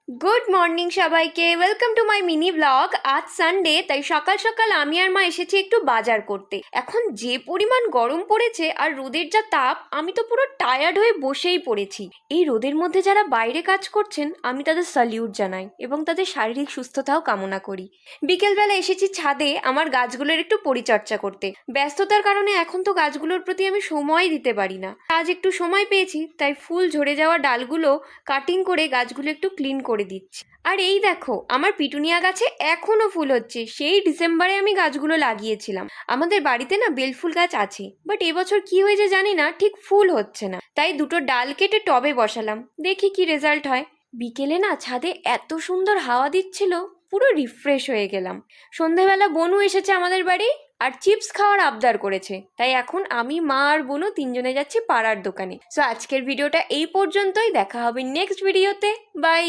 Good morning সবাইকে, welcome to my mini blog. আজ Sunday, তাই সকাল সকাল আমি আর মা এসেছি একটু বাজার করতে। এখন যে পরিমাণ গরম পড়েছে আর রোদের যা তাপ, আমি তো পুরো টায়ার্ড হয়ে বসেই পড়েছি। এই রোদের মধ্যে যারা বাইরে কাজ করছেন, আমি তাদের স্যালিউট জানাই এবং তাদের শারীরিক সুস্থতাও কামনা করি। বিকেলবেলা এসেছি ছাদে আমার গাছগুলোর একটু পরিচর্যা করতে। ব্যস্ততার কারণে এখন তো গাছগুলোর প্রতি আমি সময় দিতে পারি না। আজ একটু সময় পেয়েছি, তাই ফুল ঝরে যাওয়া ডালগুলো কাটিং করে গাছগুলো একটু ক্লিন করে দিচ্ছি। আর এই দেখো, আমার পিটুনিয়া গাছে এখনো ফুল হচ্ছে। সেই ডিসেম্বরে আমি গাছগুলো লাগিয়েছিলাম। আমাদের বাড়িতে না বেলফুল গাছ আছে, বাট এবছর কি হয়েছে জানি না, ঠিক ফুল হচ্ছে না। তাই দুটো ডাল কেটে টবে বসালাম, দেখি কি রেজাল্ট হয়। বিকেলে না ছাদে এত সুন্দর হাওয়া দিচ্ছিল, পুরো রিফ্রেশ হয়ে গেলাম। সন্ধেবেলা বনু এসেছে আমাদের বাড়ি আর চিপস খাওয়ার আবদার করেছে, তাই এখন আমি, মা আর বনু তিনজনে যাচ্ছি পাড়ার দোকানে। সো আজকের ভিডিওটা এই পর্যন্তই, দেখা হবে নেক্সট ভিডিওতে। বাই।